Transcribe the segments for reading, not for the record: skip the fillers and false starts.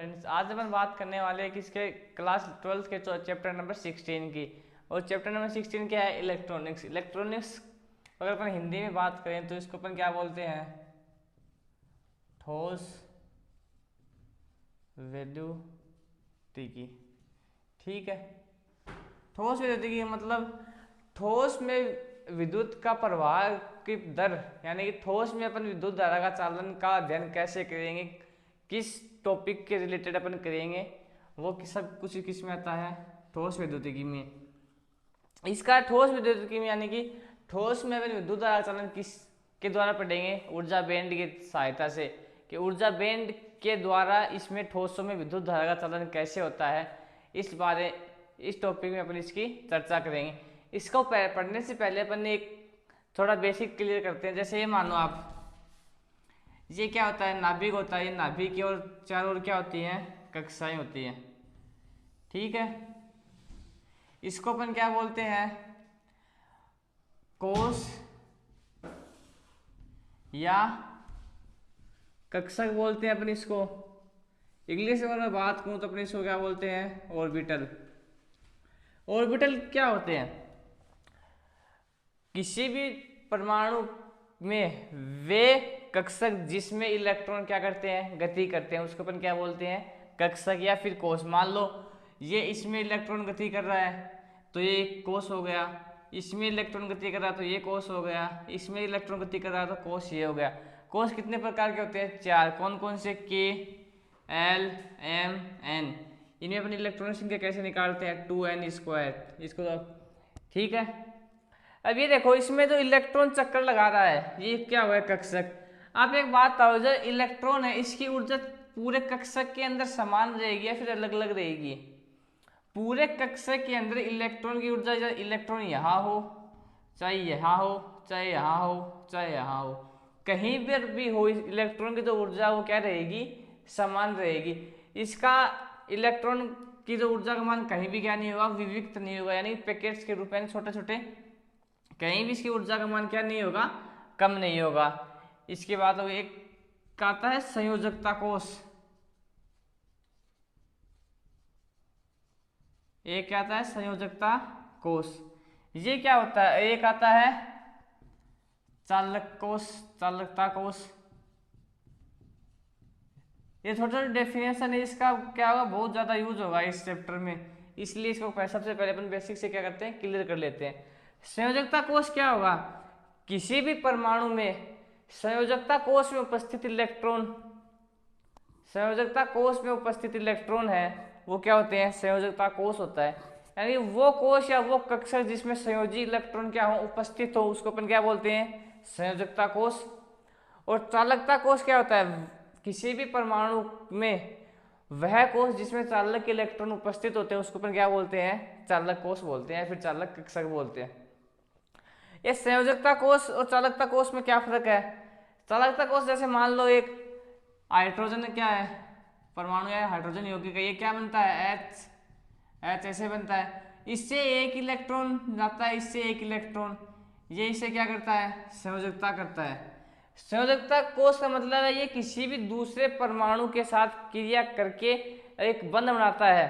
Students, आज अपन बात करने वाले हैं किसके क्लास 12 के चैप्टर नंबर 16 की। और चैप्टर नंबर 16 क्या है? इलेक्ट्रॉनिक्स। इलेक्ट्रॉनिक्स अगर अपन हिंदी में बात करें तो इसको अपन क्या बोलते हैं? ठोस विद्युतिकी। ठीक है, ठोस विद्युतिकी मतलब ठोस में विद्युत का प्रवाह की दर, यानी कि ठोस में अपन विद्युत धारा का चालन का अध्ययन कैसे करेंगे, किस टॉपिक के रिलेटेड अपन करेंगे, वो सब कुछ किस में आता है? ठोस विद्युतिकी में। इसका ठोस विद्युतिकी में यानी कि ठोस में अपन विद्युत धारा का चालन किस के द्वारा पढ़ेंगे? ऊर्जा बैंड की सहायता से, कि ऊर्जा बैंड के द्वारा इसमें ठोसों में विद्युत धारा का चालन कैसे होता है, इस टॉपिक में अपन इसकी चर्चा करेंगे। इसको पढ़ने से पहले अपन एक थोड़ा बेसिक क्लियर करते हैं। जैसे ये मानो आप, ये क्या होता है? नाभिक होता है। ये नाभिक की और चारों ओर क्या होती हैं? कक्षाएं होती हैं। ठीक है, इसको अपन क्या बोलते हैं? कोश या कक्षक बोलते हैं अपन इसको। इंग्लिश में अगर मैं बात करूं तो अपन इसको क्या बोलते हैं? ऑर्बिटल। ऑर्बिटल क्या होते हैं? किसी भी परमाणु में वे कक्षक जिसमें इलेक्ट्रॉन क्या करते हैं? गति करते हैं, उसको अपन क्या बोलते हैं? कक्षक या फिर कोश। मान लो ये इसमें इलेक्ट्रॉन गति कर रहा है तो ये एक कोश हो गया, इसमें इलेक्ट्रॉन गति कर रहा है तो ये कोश हो गया, इसमें इलेक्ट्रॉन गति कर रहा है तो कोश ये हो गया। कोश कितने प्रकार के होते हैं? 4। कौन कौन से? के, एल, एम, एन। इन्हें अपन इलेक्ट्रॉन संख्या कैसे निकालते हैं? 2n²। इसको ठीक है। अब ये देखो, इसमें जो इलेक्ट्रॉन चक्कर लगा रहा है ये क्या हुआ है? कक्षक। आप एक बात बताओ, जो इलेक्ट्रॉन है इसकी ऊर्जा पूरे कक्षक के अंदर समान रहेगी या फिर अलग अलग रहेगी? पूरे कक्षक के अंदर इलेक्ट्रॉन की ऊर्जा, इलेक्ट्रॉन यहाँ हो, चाहे यहाँ हो, चाहे यहाँ हो, चाहे यहाँ हो, कहीं पर भी हो, इलेक्ट्रॉन की जो ऊर्जा वो क्या रहेगी? समान रहेगी। इसका इलेक्ट्रॉन की जो ऊर्जा का मान कहीं भी क्या नहीं होगा? विविक्त नहीं होगा, यानी पैकेट्स के रूप में छोटे छोटे, कहीं भी इसकी ऊर्जा का मान क्या नहीं होगा? कम नहीं होगा। इसके बाद एक आता है संयोजकता कोश। एक क्या आता है? संयोजकता कोश। ये क्या होता है? एक आता है चालक कोश, चालकता कोश। ये छोटा छोटा डेफिनेशन है, इसका क्या होगा? बहुत ज्यादा यूज होगा इस चैप्टर में, इसलिए इसको सबसे पहले अपन बेसिक से क्या करते हैं? क्लियर कर लेते हैं। संयोजकता कोश क्या होगा? किसी भी परमाणु में संयोजकता कोश में उपस्थित इलेक्ट्रॉन, संयोजकता कोश में उपस्थित इलेक्ट्रॉन है वो क्या होते हैं? संयोजकता कोश होता है। यानी वो कोश या वो कक्षक जिसमें संयोजी इलेक्ट्रॉन क्या हो? उपस्थित हो, उसको अपन क्या बोलते हैं? संयोजकता कोश। और चालकता कोश क्या होता है? किसी भी परमाणु में वह कोश जिसमें चालक इलेक्ट्रॉन उपस्थित होते हैं उसको अपन क्या बोलते हैं? चालक कोश बोलते हैं या फिर चालक कक्षक बोलते हैं। ये संयोजकता कोश और चालकता कोश में क्या फर्क है? चालकता कोश जैसे मान लो एक हाइड्रोजन क्या है? परमाणु है हाइड्रोजन यौगिक, ये क्या बनता है? एच ऐसे बनता है। इससे एक इलेक्ट्रॉन जाता है, इससे एक इलेक्ट्रॉन, ये इसे क्या करता है? संयोजकता करता है। संयोजकता कोश का मतलब है ये किसी भी दूसरे परमाणु के साथ क्रिया करके एक बंध बनाता है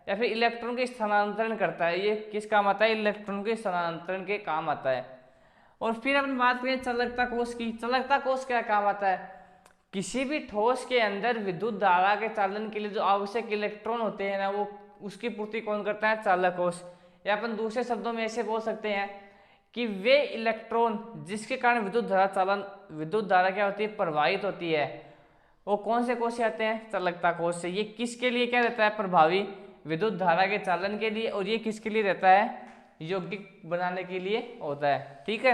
या फिर इलेक्ट्रॉन के स्थानांतरण करता है। ये किस काम आता है? इलेक्ट्रॉन के स्थानांतरण के काम आता है। और फिर अपन बात करें चालकता कोश की। चालकता कोश क्या काम आता है? किसी भी ठोस के अंदर विद्युत धारा के चालन के लिए जो आवश्यक इलेक्ट्रॉन होते हैं ना, वो उसकी पूर्ति कौन करता है? चालक कोश। या अपन दूसरे शब्दों में ऐसे बोल सकते हैं कि वे इलेक्ट्रॉन जिसके कारण विद्युत धारा चालन, विद्युत धारा क्या होती है? प्रवाहित होती है, वो कौन से कोश से आते हैं? चालकता कोश से। ये किसके लिए क्या रहता है? प्रभावी विद्युत धारा के चालन के लिए। और ये किसके लिए रहता है? यौगिक बनाने के लिए होता है। ठीक है,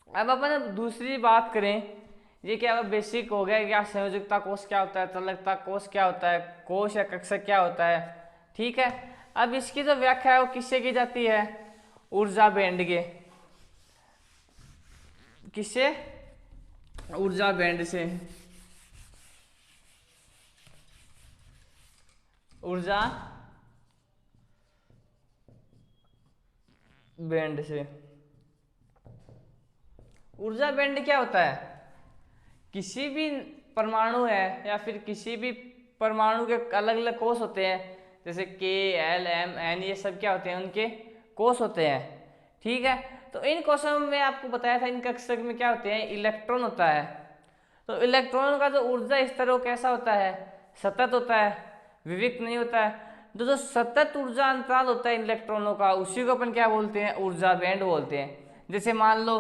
अब अपन दूसरी बात करें, ये क्या बेसिक हो गया, क्या संयोजकता कोश क्या होता है, चालकता कोश क्या होता है, कोश या कक्षक क्या होता है। ठीक है, अब इसकी जो व्याख्या है वो किससे की जाती है? ऊर्जा बैंड के। किससे? ऊर्जा बैंड से। ऊर्जा बैंड से। ऊर्जा बैंड क्या होता है? किसी भी परमाणु है या फिर किसी भी परमाणु के अलग अलग कोष होते हैं, जैसे K, L, M, N, ये सब क्या होते हैं, उनके कोष होते हैं। ठीक है, तो इन कोषों में आपको बताया था, इन कक्षक में क्या होते हैं, इलेक्ट्रॉन होता है। तो इलेक्ट्रॉन का जो ऊर्जा स्तर वो कैसा होता है, सतत होता है, विविक्त नहीं होता है। जो सतत ऊर्जा अंतराल होता है इलेक्ट्रॉनों का, उसी को अपन क्या बोलते हैं, ऊर्जा बैंड बोलते हैं। जैसे मान लो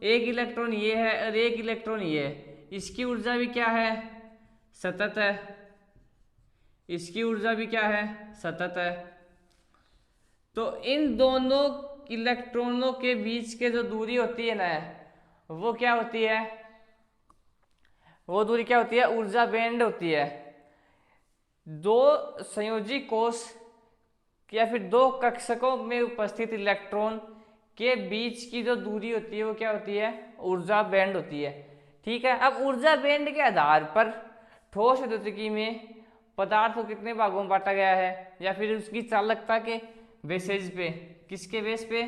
एक इलेक्ट्रॉन ये है और एक इलेक्ट्रॉन ये है, इसकी ऊर्जा भी क्या है, सतत है, इसकी ऊर्जा भी क्या है, सतत है। तो इन दोनों इलेक्ट्रॉनों के बीच के जो दूरी होती है ना, वो क्या होती है, वो दूरी क्या होती है, ऊर्जा बैंड होती है। दो संयोजी कोष या फिर दो कक्षकों में उपस्थित इलेक्ट्रॉन के बीच की जो दूरी होती है वो क्या होती है, ऊर्जा बैंड होती है। ठीक है, अब ऊर्जा बैंड के आधार पर ठोस विद्युतिकी में पदार्थ को कितने भागों में बांटा गया है, या फिर उसकी चालकता के बेसिस पे, किसके बेस पे,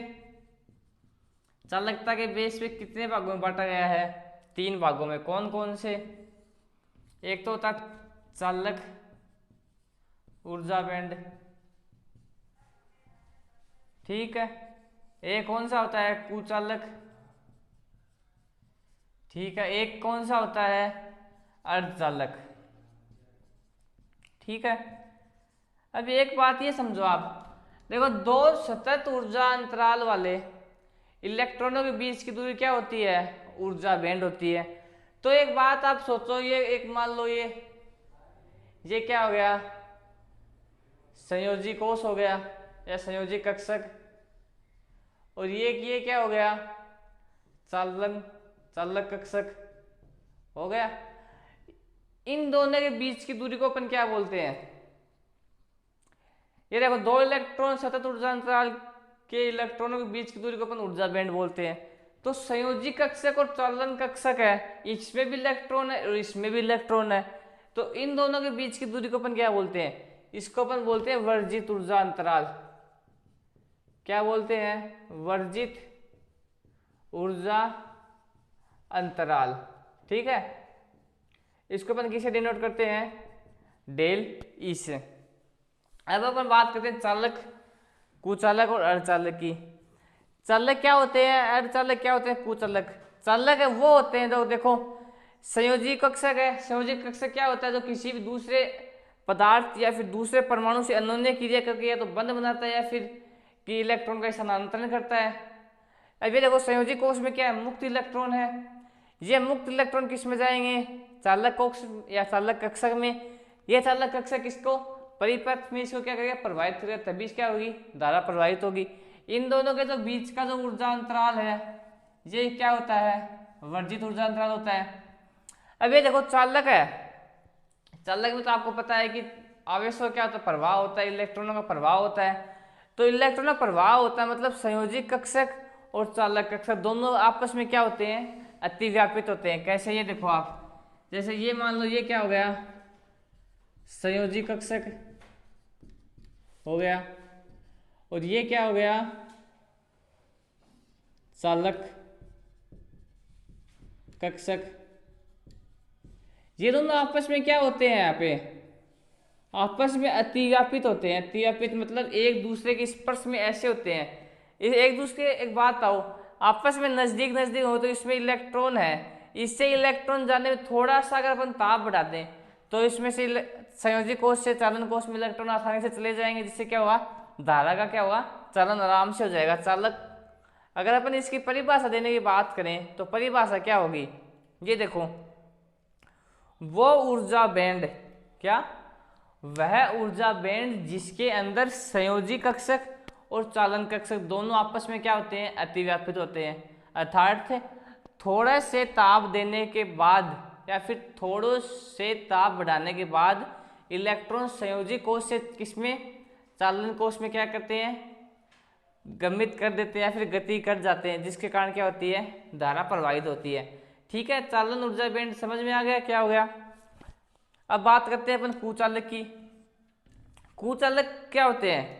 चालकता के बेस पे कितने भागों में बांटा गया है, 3 भागों में। कौन कौन से, एक तो होता चालक ऊर्जा बैंड, ठीक है, एक कौन सा होता है, कुचालक, ठीक है, एक कौन सा होता है, अर्धचालक। ठीक है, अब एक बात ये समझो आप, देखो दो सतत ऊर्जा अंतराल वाले इलेक्ट्रॉनों के बीच की दूरी क्या होती है, ऊर्जा बैंड होती है। तो एक बात आप सोचो, ये एक मान लो ये क्या हो गया, संयोजी कोष हो गया या संयोजी कक्षक, और ये क्या हो गया, चालक कक्षक हो गया। इन दोनों के बीच की दूरी को अपन क्या बोलते हैं, ये देखो दो इलेक्ट्रॉन सतत ऊर्जा अंतराल के इलेक्ट्रॉनों के बीच की दूरी को अपन ऊर्जा बैंड बोलते हैं। तो संयोजी कक्षक और चालन कक्षक है, इसमें भी इलेक्ट्रॉन है और इसमें भी इलेक्ट्रॉन है, तो इन दोनों के बीच की दूरी को अपन क्या बोलते हैं, इसको अपन बोलते हैं वर्जित ऊर्जा अंतराल। क्या बोलते हैं, वर्जित ऊर्जा अंतराल। ठीक है, इसको अपन किसे डिनोट करते हैं, डेल ई से। अब अपन बात करते हैं चालक, कुचालक और अर्धचालक की। चालक क्या होते हैं, अर्धचालक क्या होते हैं, कुचालक। चालक है वो होते हैं जो देखो संयोजी कक्षक है, संयोजी कक्षक क्या होता है, जो किसी भी दूसरे पदार्थ या फिर दूसरे परमाणु से अन्योन्य क्रिया करके या तो बंध बनाता है या फिर कि इलेक्ट्रॉन का स्थानांतरण करता है। अब ये देखो संयोजी कोष में क्या है, मुक्त इलेक्ट्रॉन है, ये मुक्त इलेक्ट्रॉन किस में जाएंगे, चालक कोष या चालक कक्षक में। ये चालक कक्षक इसको परिपथ में इसको क्या करेगा, प्रभावित करेगा, तभी क्या होगी, धारा प्रभावित होगी। इन दोनों के जो बीच का जो ऊर्जा अंतराल है ये क्या होता है, वर्जित ऊर्जा अंतराल होता है। अब ये देखो चालक है, चालक में तो आपको पता है कि आवेशों का क्या होता है, प्रवाह होता है, इलेक्ट्रॉनों का प्रवाह होता है। तो इलेक्ट्रॉनों का प्रवाह होता है मतलब संयोजी कक्षक और चालक कक्षक दोनों आपस में क्या होते हैं, अतिव्यापित होते हैं। कैसे, ये देखो आप, जैसे ये मान लो ये क्या हो गया, संयोजी कक्षक हो गया, और ये क्या हो गया, चालक कक्षक। ये दोनों आपस में क्या होते हैं, यहाँ पे आपस में अतिव्यापित होते हैं। अतिव्यापित मतलब एक दूसरे के स्पर्श में ऐसे होते हैं, एक दूसरे, एक बात आओ, आपस में नजदीक नजदीक हो तो इसमें इलेक्ट्रॉन है, इससे इलेक्ट्रॉन जाने में थोड़ा सा अगर अपन ताप बढ़ा दें तो इसमें से संयोजी कोष से चालन कोष में इलेक्ट्रॉन आसानी से चले जाएंगे, जिससे क्या होगा, धारा का क्या होगा, चालन आराम से हो जाएगा। चालक, अगर अपन इसकी परिभाषा देने की बात करें तो परिभाषा क्या होगी, ये देखो, वो ऊर्जा बैंड, क्या, वह ऊर्जा बैंड जिसके अंदर संयोजी कक्षक और चालन कक्षक दोनों आपस में क्या होते हैं, अतिव्यापित होते हैं। अर्थात थोड़े से ताप देने के बाद या फिर थोड़े से ताप बढ़ाने के बाद इलेक्ट्रॉन संयोजी कोष से किसमें, चालन कोष में क्या करते हैं, गमित कर देते हैं या फिर गति कर जाते हैं, जिसके कारण क्या होती है, धारा प्रवाहित होती है। ठीक है, चालन ऊर्जा बैंड समझ में आ गया क्या हो गया। अब बात करते हैं अपन कुचालक की। कुचालक क्या होते हैं,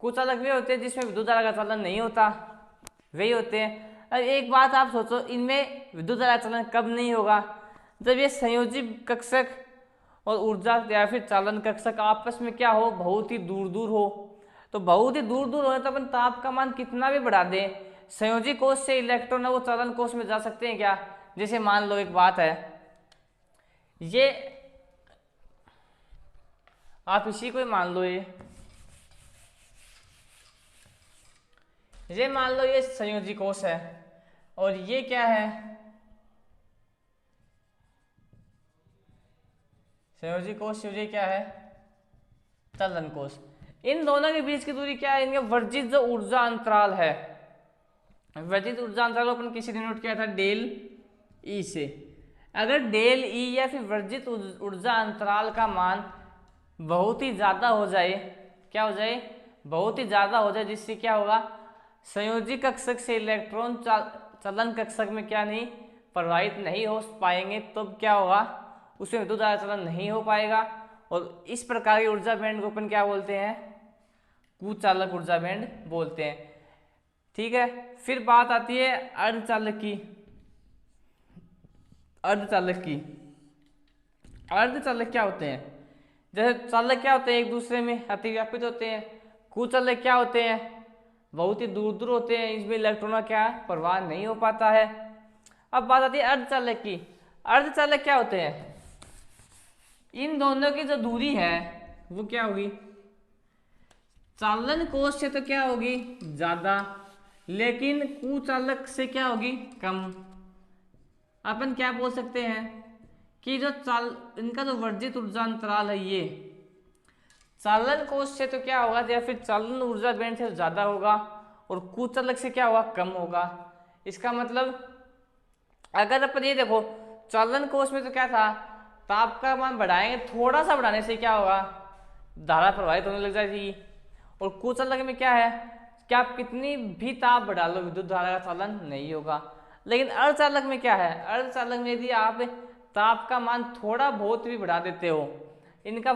कुचालक वे होते हैं जिसमें विद्युत धारा का चालन नहीं होता, वही होते हैं। अब एक बात आप सोचो, इनमें विद्युत धारा चलन कब नहीं होगा, जब ये संयोजी कक्षक और ऊर्जा या फिर चालन कक्षक आपस में क्या हो, बहुत ही दूर दूर हो। तो बहुत ही दूर दूर हो तो अपन ताप का मान कितना भी बढ़ा दें, संयोजी कोष से इलेक्ट्रॉन है वो चालन कोष में जा सकते हैं क्या? जैसे मान लो एक बात है, ये आप इसी को ही मान लो, ये मान लो ये संयोजी कोष है और ये क्या है, संयोजी कोष, ये क्या है, चालन कोष। इन दोनों के बीच की दूरी क्या है, इनका वर्जित जो ऊर्जा अंतराल है, वर्जित ऊर्जा अंतराल अपन किसी डिनोट किया था डेल ई से। अगर डेल ई या फिर वर्जित ऊर्जा अंतराल का मान बहुत ही ज्यादा हो जाए, क्या हो जाए, बहुत ही ज्यादा हो जाए, जिससे क्या होगा, संयोजी कक्षक से इलेक्ट्रॉन चलन कक्षक में क्या नहीं प्रवाहित नहीं हो पाएंगे, तो क्या होगा, उसमें विद्युत धारा चलन नहीं हो पाएगा। और इस प्रकार की ऊर्जा बैंड को अपन क्या बोलते हैं, कुचालक ऊर्जा बैंड बोलते हैं। ठीक है, फिर बात आती है अर्धचालक की। अर्धचालक क्या होते हैं, जैसे चालक क्या होते हैं, एक दूसरे में अतिव्यापित होते हैं। कुचालक क्या होते हैं, बहुत ही दूर दूर होते हैं, इसमें इलेक्ट्रॉन का क्या प्रवाह नहीं हो पाता है। अब बात आती है अर्धचालक की। अर्धचालक क्या होते हैं, इन दोनों की जो दूरी है वो क्या होगी, चालन कोष से तो क्या होगी ज्यादा, लेकिन कुचालक से क्या होगी कम। अपन क्या बोल सकते हैं कि जो इनका जो वर्जित ऊर्जा अंतराल है, ये चालन कोष से तो क्या होगा, या फिर चालन ऊर्जा बैंड से ज्यादा होगा और कुचालक से क्या होगा, कम होगा। इसका मतलब अगर अपन ये देखो, चालन कोष में तो क्या था, ताप का मान बढ़ाएंगे, थोड़ा सा बढ़ाने से क्या होगा, धारा प्रवाहित होने लग जाएगी। और कुचालक में क्या है, क्या आप कितनी भी ताप बढ़ा लो, विद्युत धारा का चालन नहीं होगा। लेकिन अर्धचालक में क्या है, अर्धचालक में यदि आप ताप का मान थोड़ा बहुत भी बढ़ा देते हो, इनका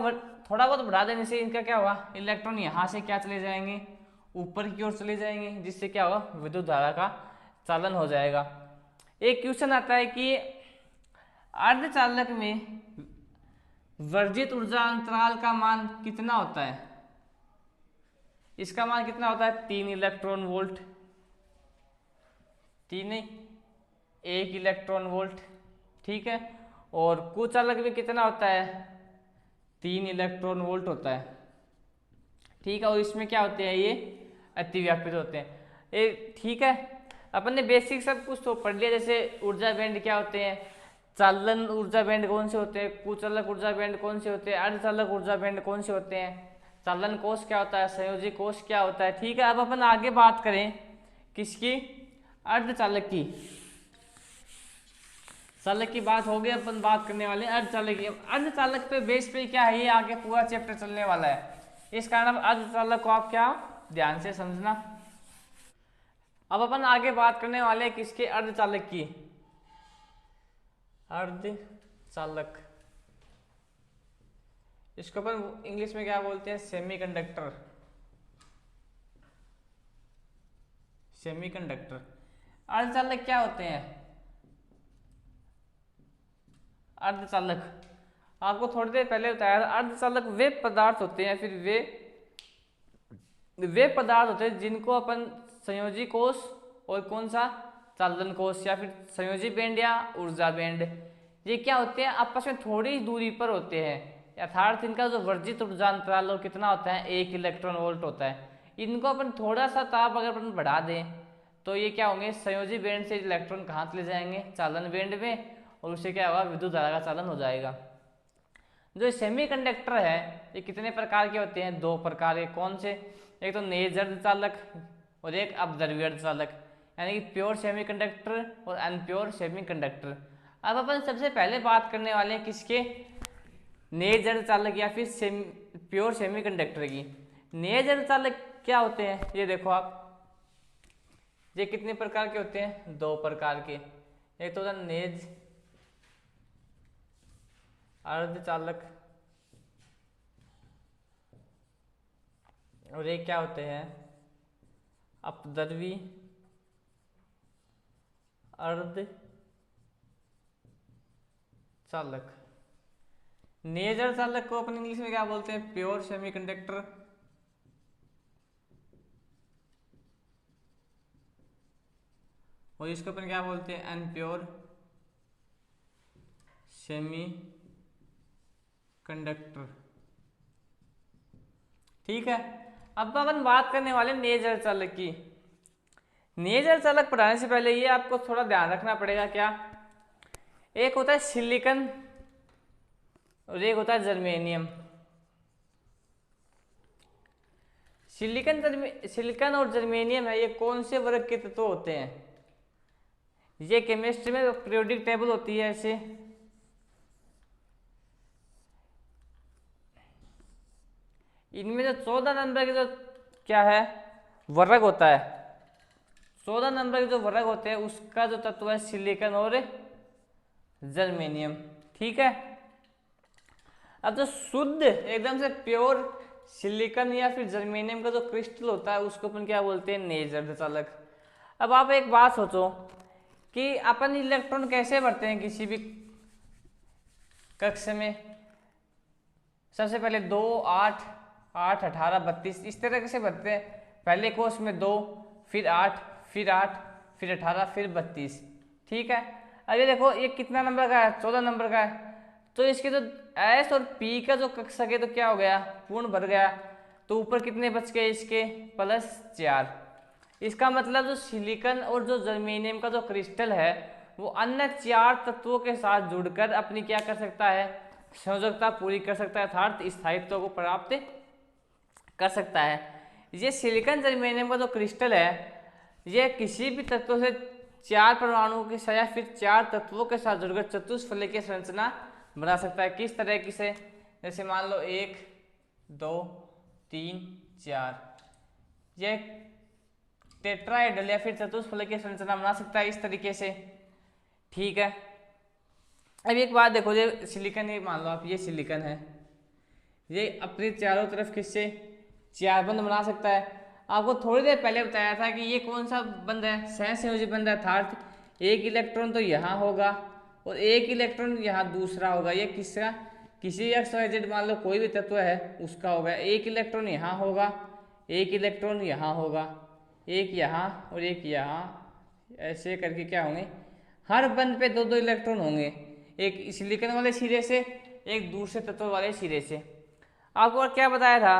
थोड़ा बहुत बढ़ा देने से इनका क्या होगा, इलेक्ट्रॉन यहाँ से क्या चले जाएंगे, ऊपर की ओर चले जाएंगे, जिससे क्या होगा, विद्युत धारा का चालन हो जाएगा। एक क्वेश्चन आता है कि अर्धचालक में वर्जित ऊर्जा अंतराल का मान कितना होता है, इसका मान कितना होता है, 3 इलेक्ट्रॉन वोल्ट, 1 इलेक्ट्रॉन वोल्ट। ठीक है, और कुचालक में कितना होता है, 3 इलेक्ट्रॉन वोल्ट होता है। ठीक है, और इसमें क्या होते हैं, ये अतिव्यापित होते हैं। ठीक है, अपन ने बेसिक सब कुछ तो पढ़ लिया, जैसे ऊर्जा बैंड क्या होते हैं, चालन ऊर्जा बैंड कौन से होते हैं, कुचालक ऊर्जा बैंड कौन से होते हैं, अर्धचालक ऊर्जा बैंड कौन से होते हैं, चालन कोष क्या होता है, संयोजी कोष क्या होता है। ठीक है, अब अपन आगे बात करें किसकी, अर्धचालक की। चालक की बात हो गई, अपन बात करने वाले अर्धचालक की। अर्धचालक पे बेस पे क्या है, ये आगे पूरा चैप्टर चलने वाला है, इस कारण अर्धचालक को आप क्या ध्यान से समझना। अब अपन आगे बात करने वाले हैं किसके, अर्धचालक की। अर्धचालक, इसको अपन इंग्लिश में क्या बोलते हैं, सेमीकंडक्टर। सेमीकंडक्टर अर्धचालक क्या होते हैं, अर्धचालक आपको थोड़ी देर पहले बताया था, अर्धचालक वे पदार्थ होते हैं, फिर वे पदार्थ होते हैं जिनको अपन संयोजी कोष और कौन सा, चालन कोष, या फिर संयोजी बैंड या ऊर्जा बैंड, ये क्या होते हैं, आपस में थोड़ी दूरी पर होते हैं, अर्थात इनका जो वर्जित ऊर्जा अंतराल वो कितना होता है, 1 इलेक्ट्रॉन वोल्ट होता है। इनको अपन थोड़ा सा ताप अगर अपन बढ़ा दें तो ये क्या होंगे, संयोजी बैंड से इलेक्ट्रॉन कहाँ चले जाएंगे, चालन बैंड में, और उससे क्या होगा, विद्युत धारा का चालन हो जाएगा। जो सेमीकंडक्टर है ये कितने प्रकार के होते हैं, 2 प्रकार के। कौन से, एक तो नेज अर्धचालक और एक अपद्रव्य अर्धचालक, यानी कि प्योर सेमीकंडक्टर और अनप्योर सेमीकंडक्टर। अब अपन सबसे पहले बात करने वाले हैं किसके, नेज अर्धचालक या फिर प्योर सेमीकंडक्टर की। नेज अर्धचालक क्या होते हैं, ये देखो आप, ये कितने प्रकार के होते हैं, 2 प्रकार के। एक तो होता है नेज अर्धचालक और ये क्या होते हैं, अपद्रव्य अर्धचालक। नेजर चालक को अपन इंग्लिश में क्या बोलते हैं? Pure semiconductor. और इसको अपन क्या बोलते हैं? Unpure semi conductor. ठीक है, अब अपन बात करने वाले नेजर चालक की। नेजर चालक पढ़ाने से पहले ये आपको थोड़ा ध्यान रखना पड़ेगा। क्या? एक होता है सिलिकन और एक होता है जर्मेनियम। सिलिकन और जर्मेनियम है, ये कौन से वर्ग के तत्व होते हैं? ये केमिस्ट्री में पीरियोडिक टेबल होती है ऐसे। इनमें जो 14 नंबर के जो क्या है वर्ग होता है, 14 नंबर के जो वर्ग होते हैं उसका जो तत्व है सिलिकन और जर्मेनियम। ठीक है, अब जो शुद्ध एकदम से प्योर सिलिकन या फिर जर्मेनियम का जो क्रिस्टल होता है उसको अपन क्या बोलते हैं? नेजर चालक। अब आप एक बात सोचो कि अपन इलेक्ट्रॉन कैसे भरते हैं किसी भी कक्ष में? सबसे पहले 2, 8, 8, 18, 32 इस तरह से भरते हैं। पहले कोष में 2, फिर 8, फिर 8, फिर 18, फिर 32। ठीक है, अब ये देखो ये कितना नंबर का है? 14 नंबर का है। तो इसके जो एस और पी का जो कक्षक है तो क्या हो गया? पूर्ण भर गया। तो ऊपर कितने बच गए इसके? +4। इसका मतलब जो सिलिकन और जो जर्मेनियम का जो क्रिस्टल है वो अन्य 4 तत्वों के साथ जुड़कर अपनी क्या कर सकता है? संयोजकता पूरी कर सकता है, अर्थात स्थायित्व को प्राप्त कर सकता है। ये सिलिकन जर्मेनियम का जो क्रिस्टल है ये किसी भी तत्व से 4 परमाणुओं के साथ या फिर 4 तत्वों के साथ जुड़कर चतुष्फलकीय संरचना बना सकता है। किस तरह की से? जैसे मान लो 1, 2, 3, 4, ये टेट्राहेड्रल या फिर चतुष्फलकीय संरचना बना सकता है इस तरीके से। ठीक है, अब एक बात देखो, ये सिलिकन, ये मान लो आप ये सिलिकन है, ये अपने चारों तरफ किससे 4 बंध बना सकता है। आपको थोड़ी देर पहले बताया था कि ये कौन सा बंध है? सहसंयोजी बंध है, अर्थात एक इलेक्ट्रॉन तो यहाँ होगा और एक इलेक्ट्रॉन यहाँ दूसरा होगा। ये किसका? किसी XYZ मान लो कोई भी तत्व है उसका होगा। एक इलेक्ट्रॉन यहाँ होगा, एक इलेक्ट्रॉन यहाँ होगा, एक यहाँ और एक यहाँ, ऐसे करके क्या होंगे? हर बंध पे 2-2 इलेक्ट्रॉन होंगे, एक सिलिकन वाले सिरे से, एक दूसरे तत्व वाले सिरे से। आपको और क्या बताया था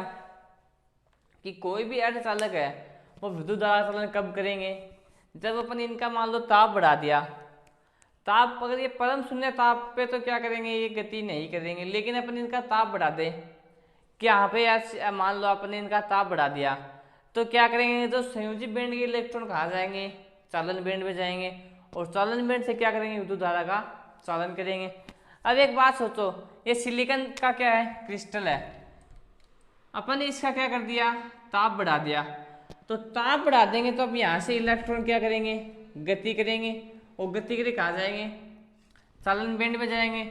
कि कोई भी अर्धचालक है वो विद्युत धारा चालन कब करेंगे? जब अपन इनका मान लो ताप बढ़ा दिया। ताप अगर ये परम शून्य ताप पे तो क्या करेंगे? ये गति नहीं करेंगे। लेकिन अपन इनका ताप बढ़ा दें कि यहाँ पे यार मान लो अपन इनका ताप बढ़ा दिया तो क्या करेंगे? तो संयोजी बैंड के इलेक्ट्रॉन कहाँ जाएंगे? चालन बैंड में जाएंगे और चालन बैंड से क्या करेंगे? विद्युत धारा का चालन करेंगे। अब एक बात सोचो, ये सिलिकन का क्या है? क्रिस्टल है। अपन ने इसका क्या कर दिया? ताप बढ़ा दिया। तो ताप बढ़ा देंगे तो अब यहाँ से इलेक्ट्रॉन क्या करेंगे? गति करेंगे और गति करके कहाँ जाएंगे? चालन बैंड में जाएंगे।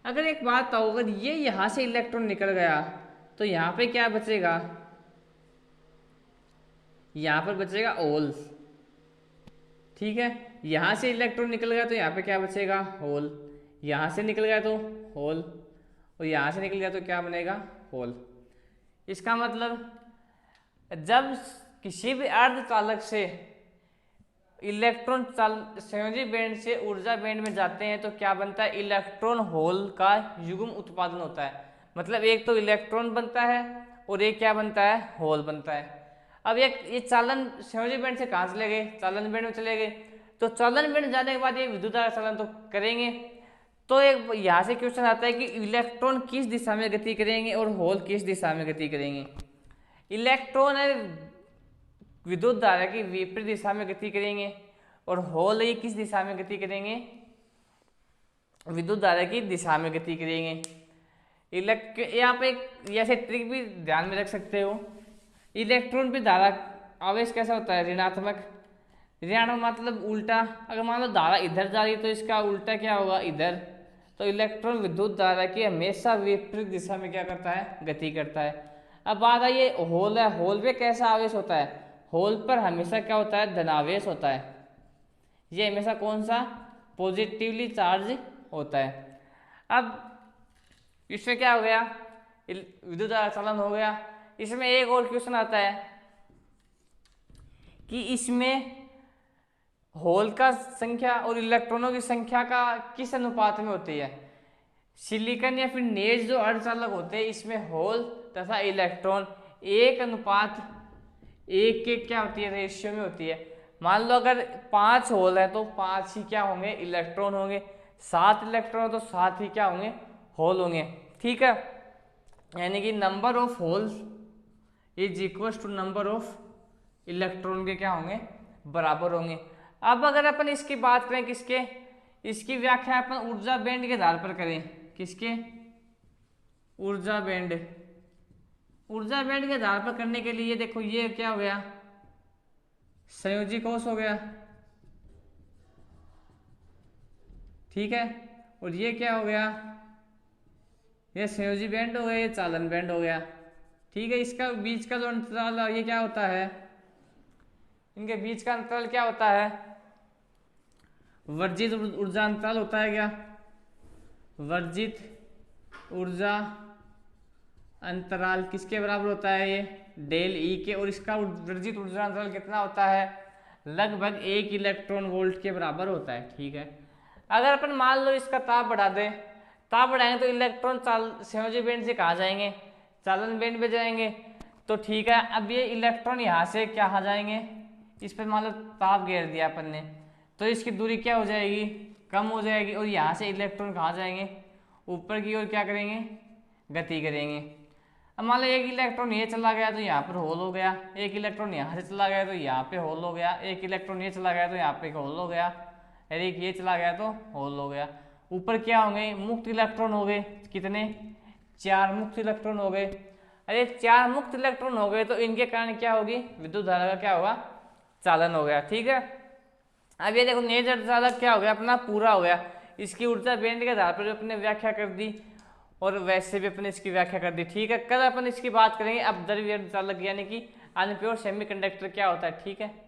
अगर एक बात बताओ, अगर ये यहाँ से इलेक्ट्रॉन निकल गया तो यहाँ पे क्या बचेगा? यहाँ पर बचेगा होल। ठीक है, यहाँ से इलेक्ट्रॉन निकल गया तो यहाँ पे क्या बचेगा? होल। यहाँ से निकल गया तो होल और यहाँ से निकल गया तो क्या बनेगा? होल। इसका मतलब जब किसी भी अर्धचालक से इलेक्ट्रॉन संयोजी बैंड से ऊर्जा बैंड में जाते हैं तो क्या बनता है? इलेक्ट्रॉन होल का युग्म उत्पादन होता है। मतलब एक तो इलेक्ट्रॉन बनता है और एक क्या बनता है? होल बनता है। अब ये चालन संयोजी बैंड से कहाँ चले गए? चालन बैंड में चले गए। तो चालन बैंड जाने के बाद ये विद्युत धारा चालन तो करेंगे। तो एक यहाँ से क्वेश्चन आता है कि इलेक्ट्रॉन किस दिशा में गति करेंगे और होल किस दिशा में गति करेंगे? इलेक्ट्रॉन है विद्युत धारा की विपरीत दिशा में गति करेंगे और होल ये किस दिशा में गति करेंगे? विद्युत धारा की दिशा में गति करेंगे। यहाँ पे एक ऐसे ट्रिक भी ध्यान में रख सकते हो। इलेक्ट्रॉन पे धारा आवेश कैसा होता है? ऋणात्मक। ऋणात्मक मतलब उल्टा। अगर मान लो धारा इधर जा रही है तो इसका उल्टा क्या होगा? इधर। तो इलेक्ट्रॉन विद्युत धारा की हमेशा विपरीत दिशा में क्या करता है? गति करता है। अब बात आई ये होल है, होल पे कैसा आवेश होता है? होल पर हमेशा क्या होता है? धनावेश होता है। ये हमेशा कौन सा? पॉजिटिवली चार्ज होता है। अब इसमें क्या हो गया, विद्युत चालन हो गया। इसमें एक और क्वेश्चन आता है कि इसमें होल का संख्या और इलेक्ट्रॉनों की संख्या का किस अनुपात में होती है। सिलिकॉन या फिर नेज जो अर्धचालक होते हैं, इसमें होल तथा इलेक्ट्रॉन 1:1 के क्या होती है, रेशियो में होती है। मान लो अगर 5 होल है तो 5 ही क्या होंगे, इलेक्ट्रॉन होंगे। 7 इलेक्ट्रॉन तो 7 ही क्या होंगे, होल होंगे। ठीक है, यानी कि number of hole is equal to number of electron के क्या होंगे, बराबर होंगे। अब अगर अपन इसकी बात करें किसके, इसकी व्याख्या अपन ऊर्जा बैंड के आधार पर करें। किसके, ऊर्जा बैंड। ऊर्जा बैंड के आधार पर करने के लिए देखो ये क्या हो गया, संयोजी कोश हो गया। ठीक है, और ये क्या हो गया, ये संयोजी बैंड हो गया, ये चालन बैंड हो गया। ठीक है, इसका बीच का जो अंतराल ये क्या होता है, इनके बीच का अंतराल क्या होता है, वर्जित ऊर्जा अंतराल होता है क्या, वर्जित ऊर्जा अंतराल किसके बराबर होता है, ये डेल ई के। और इसका वर्जित ऊर्जा अंतराल कितना होता है, लगभग 1 इलेक्ट्रॉन वोल्ट के बराबर होता है। ठीक है, अगर अपन मान लो इसका ताप बढ़ा दें, ताप बढ़ाएंगे तो इलेक्ट्रॉन संयोजी बैंड से कहाँ जाएंगे, चालन बैंड में जाएंगे। तो ठीक है, अब ये इलेक्ट्रॉन यहाँ से क्या आ जाएंगे, इस पर मान लो ताप घेर दिया अपन ने, तो इसकी दूरी क्या हो जाएगी, कम हो जाएगी। और यहाँ से इलेक्ट्रॉन कहाँ जाएंगे, ऊपर की ओर क्या करेंगे, गति करेंगे। अब मान लो एक इलेक्ट्रॉन ये चला गया तो यहाँ पर होल हो गया, एक इलेक्ट्रॉन यहाँ से चला गया तो यहाँ पे होल हो गया, एक इलेक्ट्रॉन ये चला गया तो यहाँ पे होल हो गया, और एक ये चला गया तो होल हो गया। ऊपर क्या होंगे, मुक्त इलेक्ट्रॉन हो गए, कितने, 4 मुक्त इलेक्ट्रॉन हो गए। अरे 4 मुक्त इलेक्ट्रॉन हो गए तो इनके कारण क्या होगी, विद्युत धारा का क्या होगा, चालन हो गया। ठीक है, अब ये देखो नेज अर्धचालक क्या हो गया, अपना पूरा हो गया। इसकी ऊर्जा बैंड के आधार पर अपने व्याख्या कर दी और वैसे भी अपने इसकी व्याख्या कर दी। ठीक है, कल अपन इसकी बात करेंगे अब द्रव्य अर्धचालक यानी कि अनप्योर सेमीकंडक्टर क्या होता है। ठीक है।